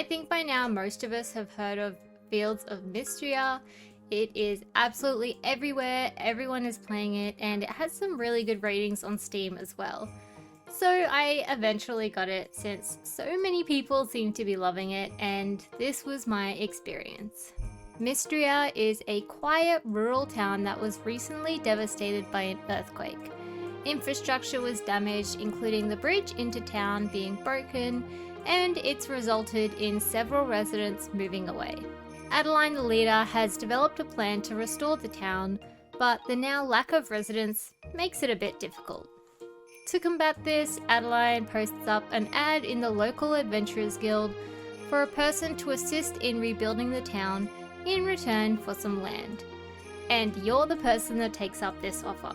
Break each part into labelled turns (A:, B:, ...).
A: think by now most of us have heard of Fields of Mistria. It is absolutely everywhere, everyone is playing it, and it has some really good ratings on Steam as well. So I eventually got it since so many people seem to be loving it, and this was my experience. Mistria is a quiet rural town that was recently devastated by an earthquake. Infrastructure was damaged, including the bridge into town being broken, and it's resulted in several residents moving away. Adeline, the leader, has developed a plan to restore the town, but the now lack of residents makes it a bit difficult. To combat this, Adeline posts up an ad in the local Adventurers Guild for a person to assist in rebuilding the town in return for some land. And you're the person that takes up this offer.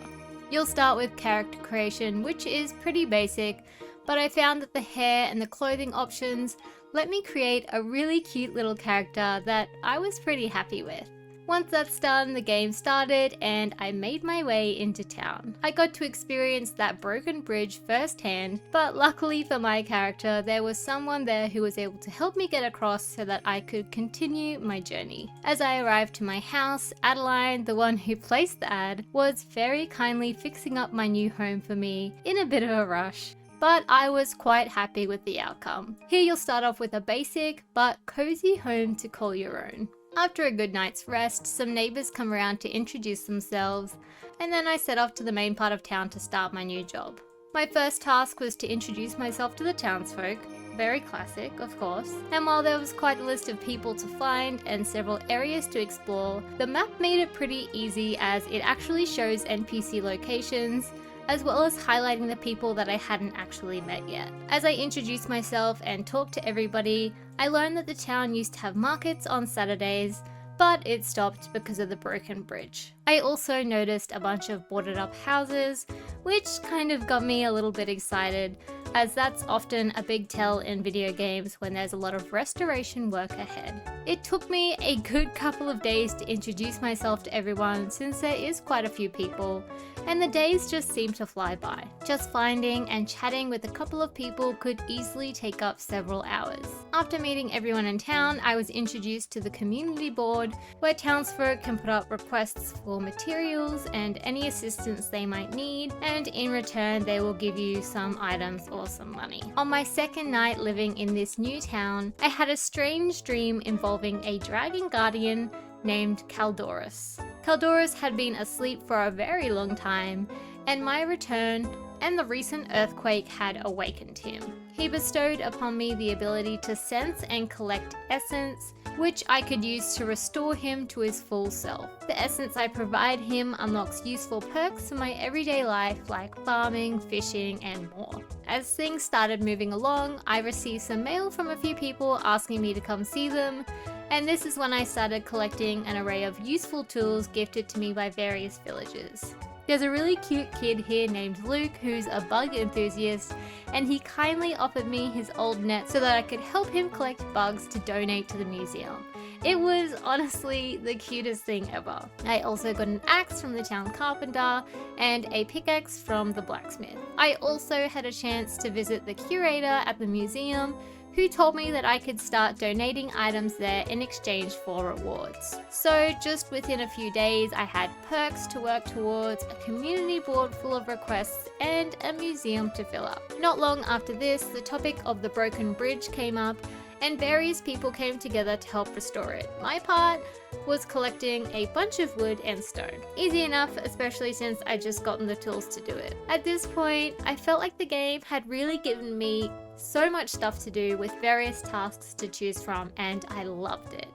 A: You'll start with character creation, which is pretty basic, but I found that the hair and the clothing options let me create a really cute little character that I was pretty happy with. Once that's done, the game started and I made my way into town. I got to experience that broken bridge firsthand, but luckily for my character, there was someone there who was able to help me get across so that I could continue my journey. As I arrived to my house, Adeline, the one who placed the ad, was very kindly fixing up my new home for me in a bit of a rush. But I was quite happy with the outcome. Here you'll start off with a basic but cozy home to call your own. After a good night's rest, some neighbours come around to introduce themselves, and then I set off to the main part of town to start my new job. My first task was to introduce myself to the townsfolk, very classic of course, and while there was quite a list of people to find and several areas to explore, the map made it pretty easy as it actually shows NPC locations, as well as highlighting the people that I hadn't actually met yet. As I introduced myself and talked to everybody, I learned that the town used to have markets on Saturdays, but it stopped because of the broken bridge. I also noticed a bunch of boarded up houses, which kind of got me a little bit excited, as that's often a big tell in video games when there's a lot of restoration work ahead. It took me a good couple of days to introduce myself to everyone since there is quite a few people, and the days just seemed to fly by. Just finding and chatting with a couple of people could easily take up several hours. After meeting everyone in town, I was introduced to the community board, where townsfolk can put up requests for materials and any assistance they might need, and in return they will give you some items or some money. On my second night living in this new town, I had a strange dream involving a dragon guardian named Caldorus. Caldorus had been asleep for a very long time, and my return and the recent earthquake had awakened him. He bestowed upon me the ability to sense and collect essence, which I could use to restore him to his full self. The essence I provide him unlocks useful perks for my everyday life like farming, fishing, and more. As things started moving along, I received some mail from a few people asking me to come see them, and this is when I started collecting an array of useful tools gifted to me by various villagers. There's a really cute kid here named Luke who's a bug enthusiast, and he kindly offered me his old net so that I could help him collect bugs to donate to the museum. It was honestly the cutest thing ever. I also got an axe from the town carpenter and a pickaxe from the blacksmith. I also had a chance to visit the curator at the museum, who told me that I could start donating items there in exchange for rewards. So just within a few days, I had perks to work towards, a community board full of requests, and a museum to fill up. Not long after this, the topic of the broken bridge came up, and various people came together to help restore it. My part was collecting a bunch of wood and stone. Easy enough, especially since I'd just gotten the tools to do it. At this point, I felt like the game had really given me so much stuff to do with various tasks to choose from, and I loved it.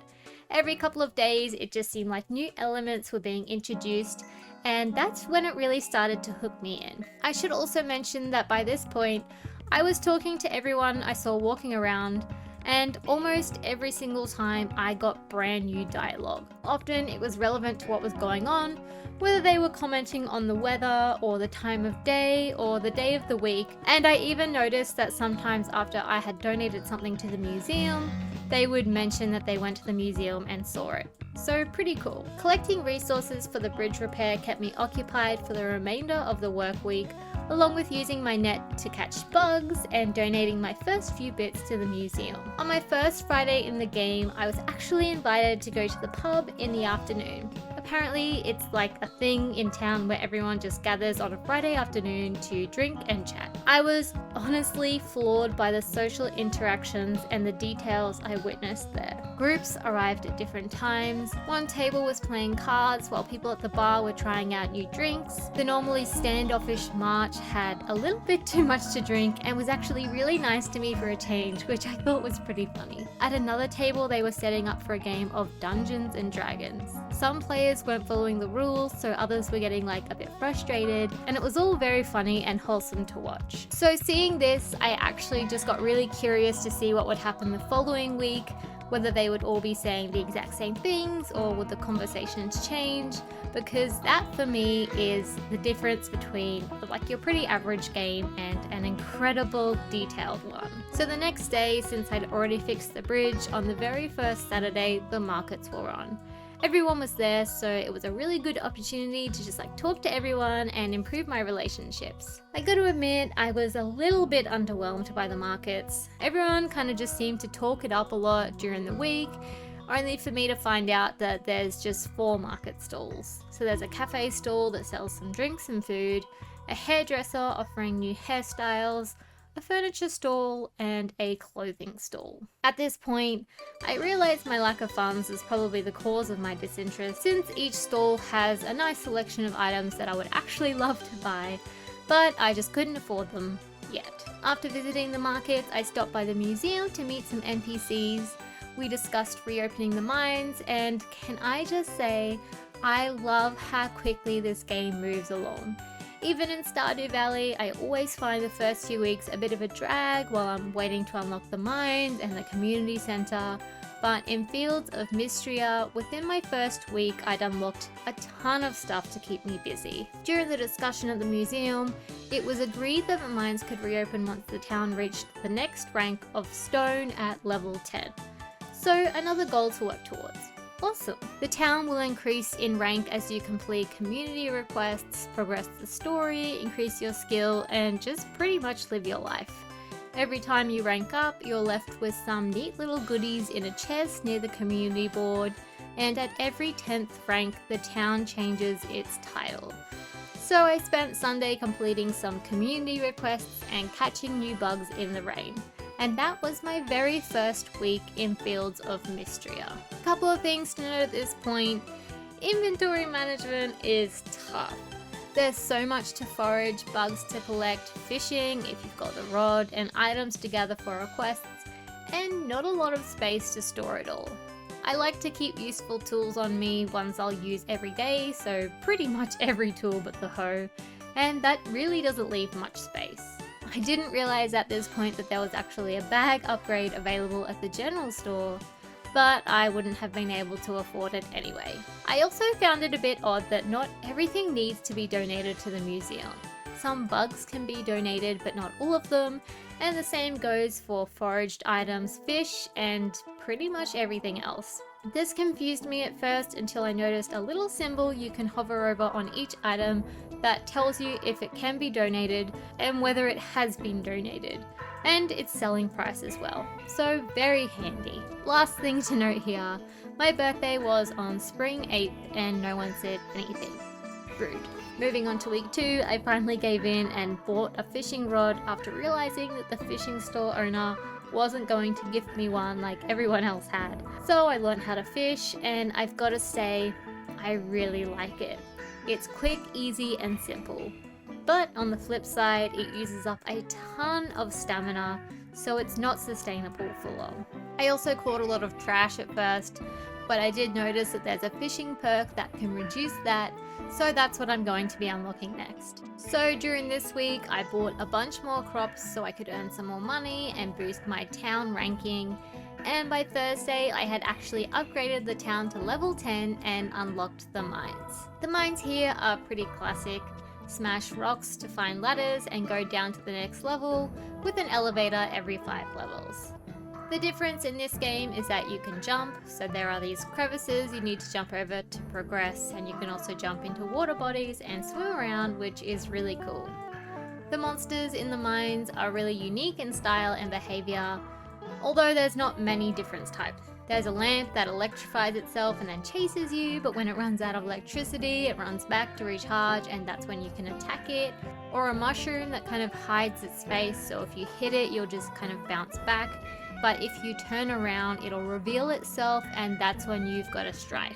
A: Every couple of days, it just seemed like new elements were being introduced, and that's when it really started to hook me in. I should also mention that by this point, I was talking to everyone I saw walking around, and almost every single time I got brand new dialogue. Often it was relevant to what was going on, whether they were commenting on the weather or the time of day or the day of the week, and I even noticed that sometimes after I had donated something to the museum, they would mention that they went to the museum and saw it. So pretty cool. Collecting resources for the bridge repair kept me occupied for the remainder of the work week, along with using my net to catch bugs and donating my first few bits to the museum. On my first Friday in the game, I was actually invited to go to the pub in the afternoon. Apparently, it's like a thing in town where everyone just gathers on a Friday afternoon to drink and chat. I was honestly floored by the social interactions and the details I witnessed there. Groups arrived at different times. One table was playing cards while people at the bar were trying out new drinks. The normally standoffish March had a little bit too much to drink and was actually really nice to me for a change, which I thought was pretty funny. At another table, they were setting up for a game of Dungeons and Dragons. Some players weren't following the rules, so others were getting like a bit frustrated, and it was all very funny and wholesome to watch. So seeing this, I actually just got really curious to see what would happen the following week, whether they would all be saying the exact same things or would the conversations change, because that for me is the difference between like your pretty average game and an incredible detailed one. So the next day, since I'd already fixed the bridge, on the very first Saturday, the markets were on. Everyone was there, so it was a really good opportunity to just like talk to everyone and improve my relationships. I gotta admit, I was a little bit underwhelmed by the markets. Everyone kind of just seemed to talk it up a lot during the week, only for me to find out that there's just 4 market stalls. So there's a cafe stall that sells some drinks and food, a hairdresser offering new hairstyles, a furniture stall, and a clothing stall. At this point, I realized my lack of funds is probably the cause of my disinterest, since each stall has a nice selection of items that I would actually love to buy, but I just couldn't afford them yet. After visiting the markets, I stopped by the museum to meet some NPCs. We discussed reopening the mines, and can I just say, I love how quickly this game moves along. Even in Stardew Valley, I always find the first few weeks a bit of a drag while I'm waiting to unlock the mines and the community center, but in Fields of Mistria, within my first week, I'd unlocked a ton of stuff to keep me busy. During the discussion at the museum, it was agreed that the mines could reopen once the town reached the next rank of stone at level 10. So another goal to work towards. Awesome. The town will increase in rank as you complete community requests, progress the story, increase your skill, and just pretty much live your life. Every time you rank up, you're left with some neat little goodies in a chest near the community board, and at every 10th rank, the town changes its title. So I spent Sunday completing some community requests and catching new bugs in the rain. And that was my very first week in Fields of Mistria. A couple of things to note at this point. Inventory management is tough. There's so much to forage, bugs to collect, fishing if you've got the rod, and items to gather for requests, and not a lot of space to store it all. I like to keep useful tools on me, ones I'll use every day, so pretty much every tool but the hoe, and that really doesn't leave much space. I didn't realize at this point that there was actually a bag upgrade available at the general store, but I wouldn't have been able to afford it anyway. I also found it a bit odd that not everything needs to be donated to the museum. Some bugs can be donated, but not all of them, and the same goes for foraged items, fish, and pretty much everything else. This confused me at first until I noticed a little symbol you can hover over on each item that tells you if it can be donated and whether it has been donated, and its selling price as well, so very handy. Last thing to note here, my birthday was on spring 8th and no one said anything. Rude. Moving on to week 2, I finally gave in and bought a fishing rod after realizing that the fishing store owner wasn't going to gift me one like everyone else had. So I learned how to fish, and I've got to say, I really like it. It's quick, easy, and simple. But on the flip side, it uses up a ton of stamina, so it's not sustainable for long. I also caught a lot of trash at first, but I did notice that there's a fishing perk that can reduce that, so that's what I'm going to be unlocking next. So during this week, I bought a bunch more crops so I could earn some more money and boost my town ranking, and by Thursday I had actually upgraded the town to level 10 and unlocked the mines. The mines here are pretty classic. Smash rocks to find ladders and go down to the next level with an elevator every 5 levels. The difference in this game is that you can jump, so there are these crevices you need to jump over to progress, and you can also jump into water bodies and swim around, which is really cool. The monsters in the mines are really unique in style and behavior, although there's not many different types. There's a lamp that electrifies itself and then chases you, but when it runs out of electricity, it runs back to recharge, and that's when you can attack it. Or a mushroom that kind of hides its face, so if you hit it, you'll just kind of bounce back. But if you turn around, it'll reveal itself, and that's when you've got to strike.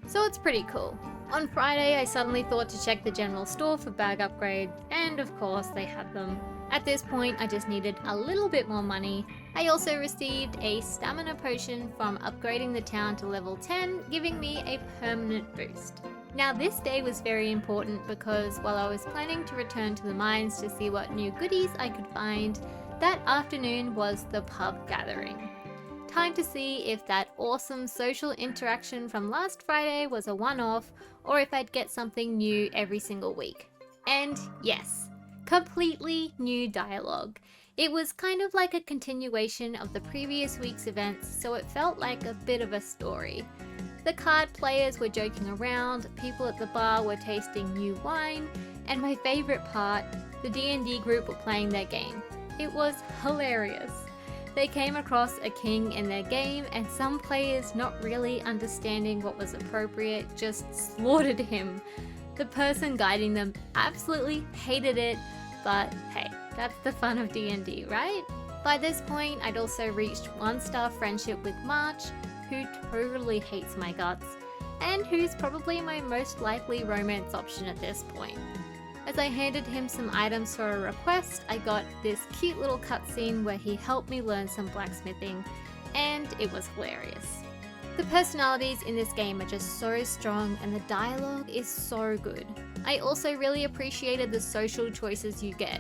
A: So it's pretty cool. On Friday, I suddenly thought to check the general store for bag upgrades, and of course they had them. At this point, I just needed a little bit more money. I also received a stamina potion from upgrading the town to level 10, giving me a permanent boost. Now this day was very important because while I was planning to return to the mines to see what new goodies I could find, that afternoon was the pub gathering. Time to see if that awesome social interaction from last Friday was a one-off or if I'd get something new every single week. And yes, completely new dialogue. It was kind of like a continuation of the previous week's events, so it felt like a bit of a story. The card players were joking around, people at the bar were tasting new wine, and my favourite part, the D&D group were playing their game. It was hilarious. They came across a king in their game, and some players, not really understanding what was appropriate, just slaughtered him. The person guiding them absolutely hated it, but hey, that's the fun of D&D, right? By this point, I'd also reached 1-star friendship with March, who totally hates my guts, and who's probably my most likely romance option at this point. As I handed him some items for a request, I got this cute little cutscene where he helped me learn some blacksmithing, and it was hilarious. The personalities in this game are just so strong and the dialogue is so good. I also really appreciated the social choices you get.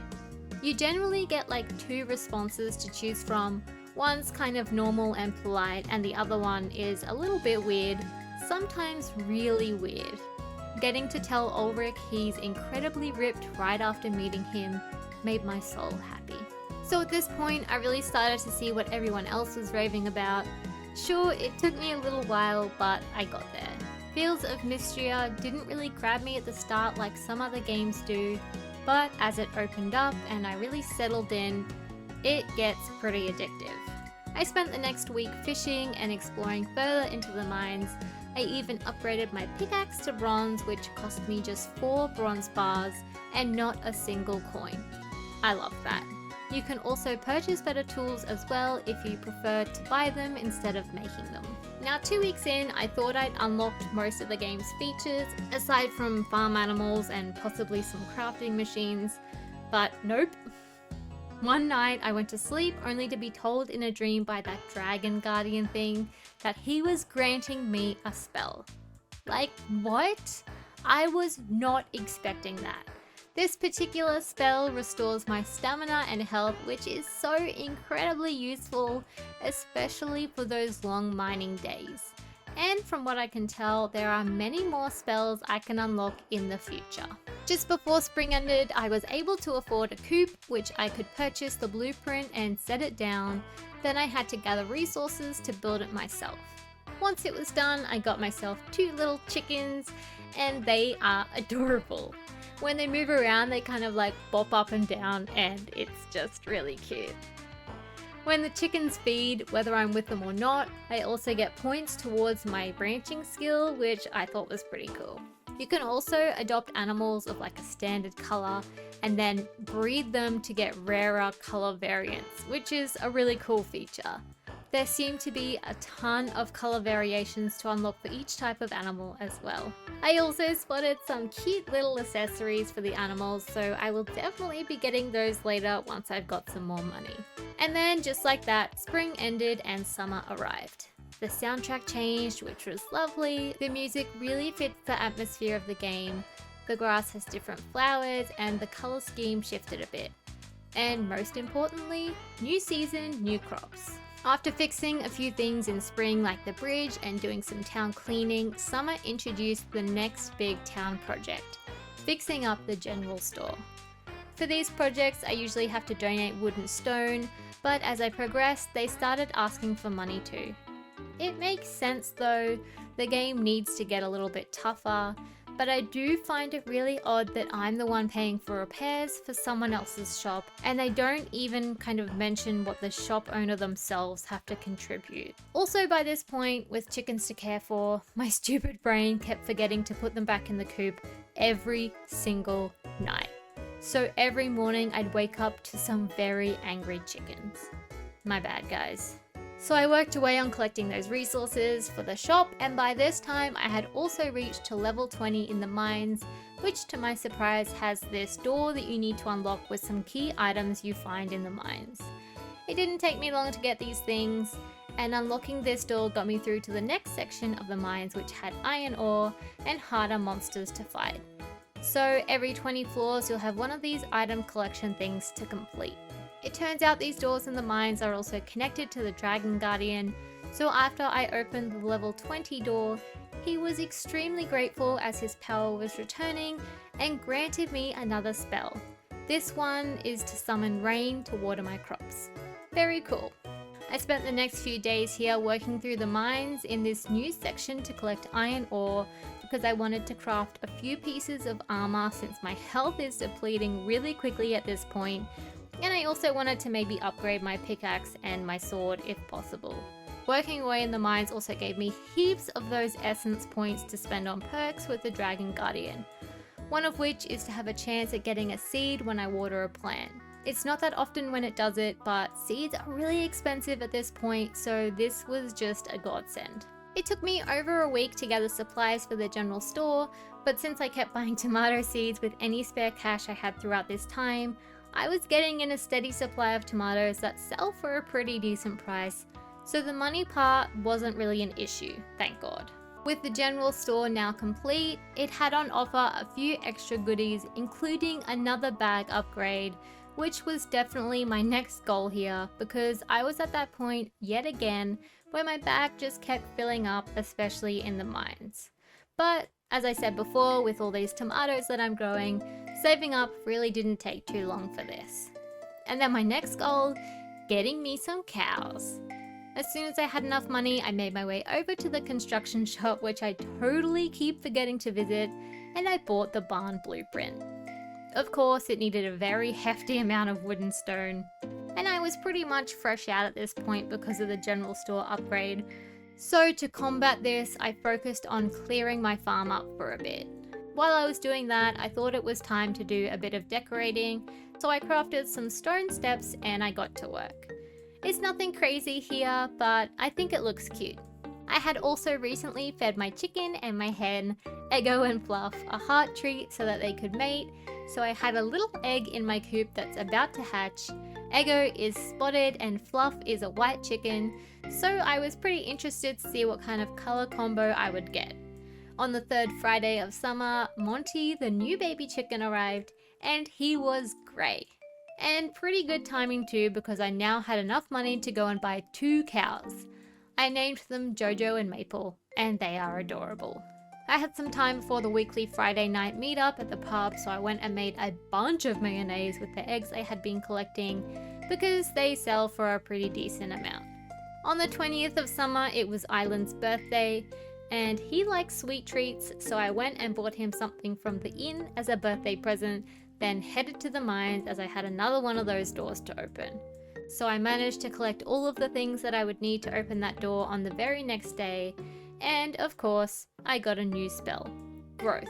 A: You generally get like 2 responses to choose from. One's kind of normal and polite, and the other one is a little bit weird, sometimes really weird. Getting to tell Ulrich he's incredibly ripped right after meeting him made my soul happy. So at this point, I really started to see what everyone else was raving about. Sure, it took me a little while, but I got there. Fields of Mistria didn't really grab me at the start like some other games do, but as it opened up and I really settled in, it gets pretty addictive. I spent the next week fishing and exploring further into the mines. I even upgraded my pickaxe to bronze, which cost me just 4 bronze bars and not a single coin. I love that. You can also purchase better tools as well if you prefer to buy them instead of making them. Now 2 weeks in, I thought I'd unlocked most of the game's features, aside from farm animals and possibly some crafting machines, but nope. One night I went to sleep only to be told in a dream by that dragon guardian thing that he was granting me a spell. Like, what? I was not expecting that. This particular spell restores my stamina and health, which is so incredibly useful, especially for those long mining days. And from what I can tell, there are many more spells I can unlock in the future. Just before spring ended, I was able to afford a coop, which I could purchase the blueprint and set it down. Then I had to gather resources to build it myself. Once it was done, I got myself 2 little chickens, and they are adorable. When they move around, they kind of like bop up and down, and it's just really cute. When the chickens feed, whether I'm with them or not, I also get points towards my branching skill, which I thought was pretty cool. You can also adopt animals of like a standard color and then breed them to get rarer color variants, which is a really cool feature. There seem to be a ton of color variations to unlock for each type of animal as well. I also spotted some cute little accessories for the animals, so I will definitely be getting those later once I've got some more money. And then just like that, spring ended and summer arrived. The soundtrack changed, which was lovely. The music really fits the atmosphere of the game. The grass has different flowers and the color scheme shifted a bit. And most importantly, new season, new crops. After fixing a few things in spring like the bridge and doing some town cleaning, summer introduced the next big town project, fixing up the general store. For these projects, I usually have to donate wood and stone, but as I progressed, they started asking for money too. It makes sense though, the game needs to get a little bit tougher, but I do find it really odd that I'm the one paying for repairs for someone else's shop, and they don't even kind of mention what the shop owner themselves have to contribute. Also, by this point, with chickens to care for, my stupid brain kept forgetting to put them back in the coop every single night. So every morning I'd wake up to some very angry chickens. My bad, guys. So I worked away on collecting those resources for the shop, and by this time I had also reached to level 20 in the mines, which to my surprise has this door that you need to unlock with some key items you find in the mines. It didn't take me long to get these things, and unlocking this door got me through to the next section of the mines, which had iron ore and harder monsters to fight. So every 20 floors you'll have one of these item collection things to complete. It turns out these doors in the mines are also connected to the Dragon Guardian, so after I opened the level 20 door, he was extremely grateful as his power was returning and granted me another spell. This one is to summon rain to water my crops. Very cool. I spent the next few days here working through the mines in this new section to collect iron ore because I wanted to craft a few pieces of armor since my health is depleting really quickly at this point. And I also wanted to maybe upgrade my pickaxe and my sword if possible. Working away in the mines also gave me heaps of those essence points to spend on perks with the Dragon Guardian. One of which is to have a chance at getting a seed when I water a plant. It's not that often when it does it, but seeds are really expensive at this point, so this was just a godsend. It took me over a week to gather supplies for the general store, but since I kept buying tomato seeds with any spare cash I had throughout this time, I was getting in a steady supply of tomatoes that sell for a pretty decent price, so the money part wasn't really an issue, thank God. With the general store now complete, it had on offer a few extra goodies, including another bag upgrade, which was definitely my next goal here because I was at that point yet again where my bag just kept filling up, especially in the mines. But as I said before, with all these tomatoes that I'm growing, saving up really didn't take too long for this. And then my next goal, getting me some cows. As soon as I had enough money, I made my way over to the construction shop, which I totally keep forgetting to visit, and I bought the barn blueprint. Of course, it needed a very hefty amount of wood and stone, and I was pretty much fresh out at this point because of the general store upgrade. So to combat this, I focused on clearing my farm up for a bit. While I was doing that, I thought it was time to do a bit of decorating, so I crafted some stone steps and I got to work. It's nothing crazy here, but I think it looks cute. I had also recently fed my chicken and my hen, Eggo and Fluff, a heart treat so that they could mate, so I had a little egg in my coop that's about to hatch. Eggo is spotted and Fluff is a white chicken, so I was pretty interested to see what kind of color combo I would get. On the third Friday of summer, Monty, the new baby chicken, arrived, and he was grey. And pretty good timing too, because I now had enough money to go and buy 2 cows. I named them Jojo and Maple, and they are adorable. I had some time before the weekly Friday night meetup at the pub, so I went and made a bunch of mayonnaise with the eggs I had been collecting, because they sell for a pretty decent amount. On the 20th of summer, it was Island's birthday, and he likes sweet treats, so I went and bought him something from the inn as a birthday present, then headed to the mines as I had another one of those doors to open. So I managed to collect all of the things that I would need to open that door on the very next day, and of course, I got a new spell, Growth.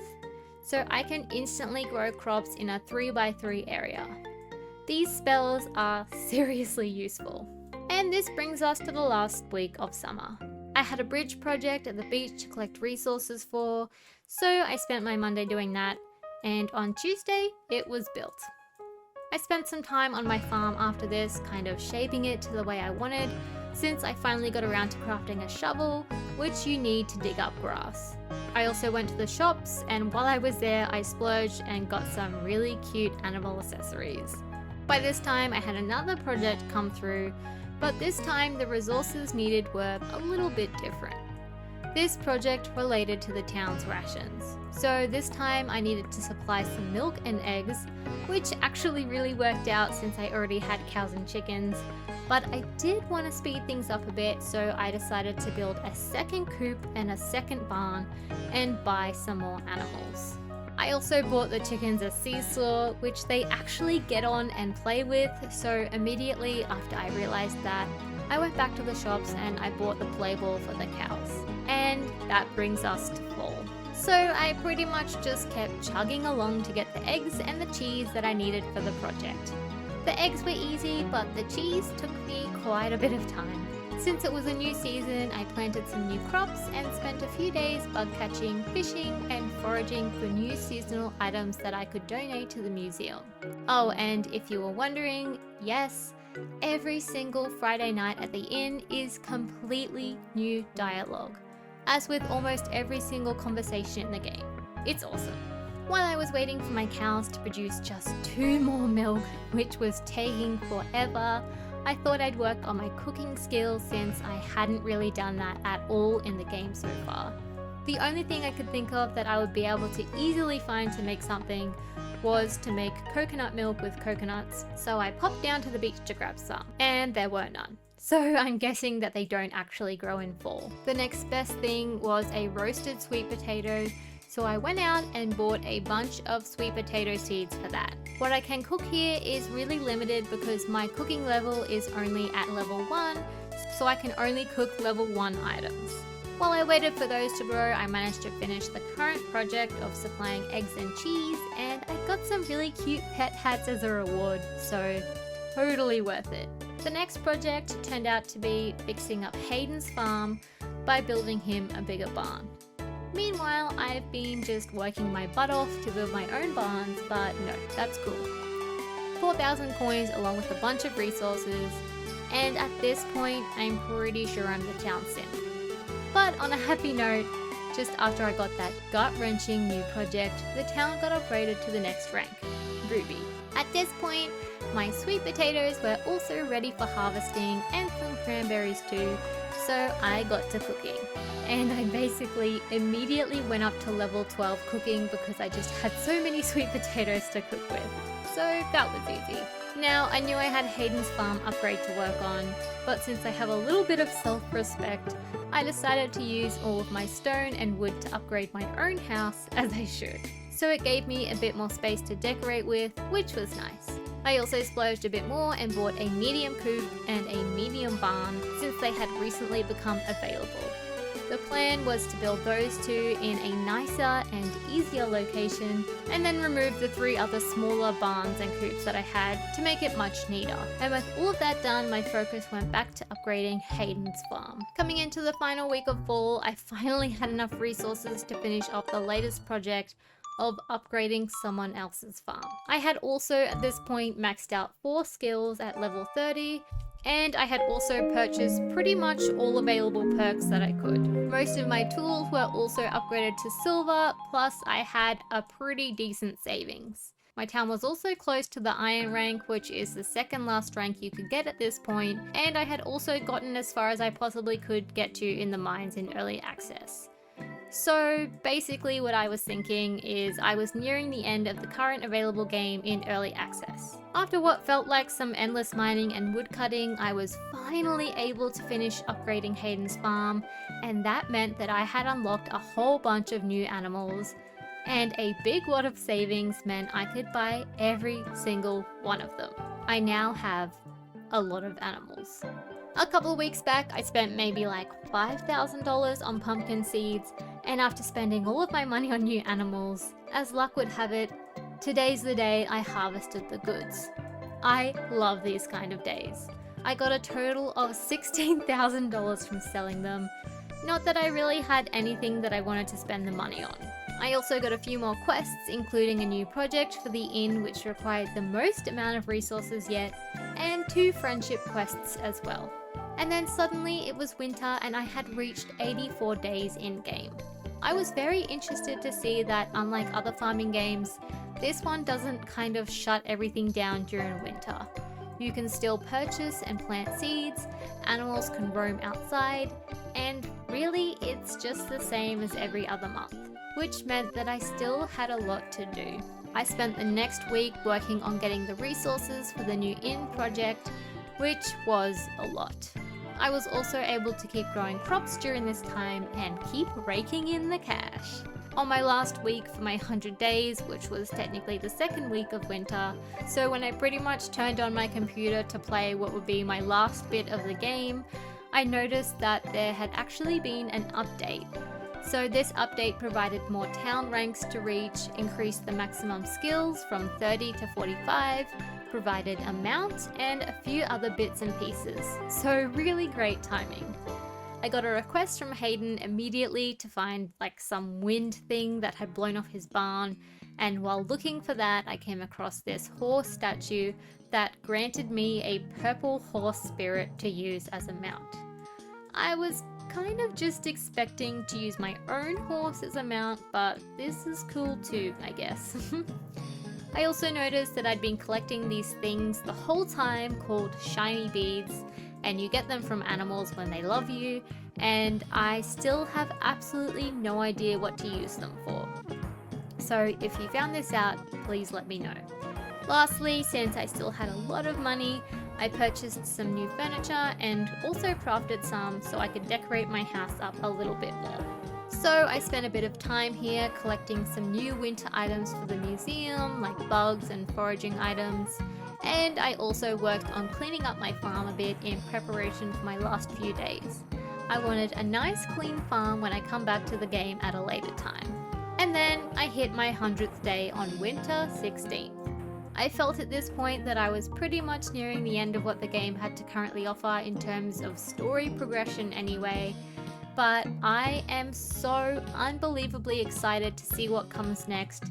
A: So I can instantly grow crops in a 3x3 area. These spells are seriously useful. And this brings us to the last week of summer. I had a bridge project at the beach to collect resources for, so I spent my Monday doing that, and on Tuesday, it was built. I spent some time on my farm after this, kind of shaping it to the way I wanted, since I finally got around to crafting a shovel, which you need to dig up grass. I also went to the shops, and while I was there, I splurged and got some really cute animal accessories. By this time, I had another project come through, but this time the resources needed were a little bit different. This project related to the town's rations. So this time I needed to supply some milk and eggs, which actually really worked out since I already had cows and chickens, But I did want to speed things up a bit, so I decided to build a second coop and a second barn and buy some more animals. I also bought the chickens a seesaw, which they actually get on and play with, so immediately after I realized that, I went back to the shops and I bought the play ball for the cows. And that brings us to fall. So I pretty much just kept chugging along to get the eggs and the cheese that I needed for the project. The eggs were easy, but the cheese took me quite a bit of time. Since it was a new season, I planted some new crops and spent a few days bug catching, fishing, and foraging for new seasonal items that I could donate to the museum. Oh, and if you were wondering, yes, every single Friday night at the inn is completely new dialogue, as with almost every single conversation in the game. It's awesome. While I was waiting for my cows to produce just 2 more milk, which was taking forever, I thought I'd work on my cooking skills since I hadn't really done that at all in the game so far. The only thing I could think of that I would be able to easily find to make something was to make coconut milk with coconuts, so I popped down to the beach to grab some, and there were none. So I'm guessing that they don't actually grow in fall. The next best thing was a roasted sweet potato, so I went out and bought a bunch of sweet potato seeds for that. What I can cook here is really limited because my cooking level is only at level 1, so I can only cook level 1 items. While I waited for those to grow, I managed to finish the current project of supplying eggs and cheese, and I got some really cute pet hats as a reward, so totally worth it. The next project turned out to be fixing up Hayden's farm by building him a bigger barn. Meanwhile, I've been just working my butt off to build my own barns, but no, that's cool. 4,000 coins along with a bunch of resources, and at this point, I'm pretty sure I'm the town sim. But on a happy note, just after I got that gut-wrenching new project, the town got upgraded to the next rank, Ruby. At this point, my sweet potatoes were also ready for harvesting and some cranberries too, so I got to cooking. And I basically immediately went up to level 12 cooking because I just had so many sweet potatoes to cook with. So that was easy. Now, I knew I had Hayden's farm upgrade to work on, but since I have a little bit of self-respect, I decided to use all of my stone and wood to upgrade my own house as I should. So it gave me a bit more space to decorate with, which was nice. I also splurged a bit more and bought a medium coop and a medium barn since they had recently become available. The plan was to build those two in a nicer and easier location and then remove the 3 other smaller barns and coops that I had to make it much neater. And with all of that done, my focus went back to upgrading Hayden's farm. Coming into the final week of fall, I finally had enough resources to finish off the latest project of upgrading someone else's farm. I had also at this point maxed out 4 skills at level 30, and I had also purchased pretty much all available perks that I could. Most of my tools were also upgraded to silver, plus I had a pretty decent savings. My town was also close to the iron rank, which is the second last rank you could get at this point, and I had also gotten as far as I possibly could get to in the mines in early access. So basically what I was thinking is I was nearing the end of the current available game in early access. After what felt like some endless mining and woodcutting, I was finally able to finish upgrading Hayden's farm, and that meant that I had unlocked a whole bunch of new animals, and a big wad of savings meant I could buy every single one of them. I now have a lot of animals. A couple of weeks back, I spent maybe like $5,000 on pumpkin seeds, and after spending all of my money on new animals, as luck would have it, today's the day I harvested the goods. I love these kind of days. I got a total of $16,000 from selling them. Not that I really had anything that I wanted to spend the money on. I also got a few more quests, including a new project for the inn which required the most amount of resources yet, and 2 friendship quests as well. And then suddenly it was winter and I had reached 84 days in-game. I was very interested to see that unlike other farming games, this one doesn't kind of shut everything down during winter. You can still purchase and plant seeds, animals can roam outside, and really it's just the same as every other month, which meant that I still had a lot to do. I spent the next week working on getting the resources for the new inn project, which was a lot. I was also able to keep growing crops during this time and keep raking in the cash. On my last week for my 100 days, which was technically the second week of winter, so when I pretty much turned on my computer to play what would be my last bit of the game, I noticed that there had actually been an update. So this update provided more town ranks to reach, increased the maximum skills from 30 to 45, provided a mount, and a few other bits and pieces. So really great timing. I got a request from Hayden immediately to find like some wind thing that had blown off his barn, and while looking for that I came across this horse statue that granted me a purple horse spirit to use as a mount. I was kind of just expecting to use my own horse as a mount, but this is cool too, I guess. I also noticed that I'd been collecting these things the whole time called shiny beads, and you get them from animals when they love you, and I still have absolutely no idea what to use them for. So if you found this out, please let me know. Lastly, since I still had a lot of money, I purchased some new furniture and also crafted some so I could decorate my house up a little bit more. So I spent a bit of time here collecting some new winter items for the museum, like bugs and foraging items, and I also worked on cleaning up my farm a bit in preparation for my last few days. I wanted a nice clean farm when I come back to the game at a later time. And then I hit my 100th day on winter 16th. I felt at this point that I was pretty much nearing the end of what the game had to currently offer in terms of story progression anyway, but I am so unbelievably excited to see what comes next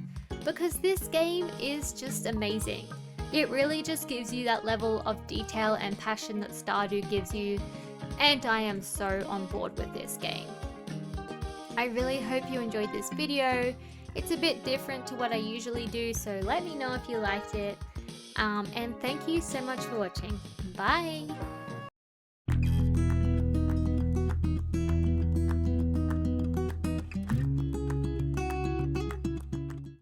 A: because this game is just amazing. It really just gives you that level of detail and passion that Stardew gives you, and I am so on board with this game. I really hope you enjoyed this video. It's a bit different to what I usually do, so let me know if you liked it. And thank you so much for watching. Bye!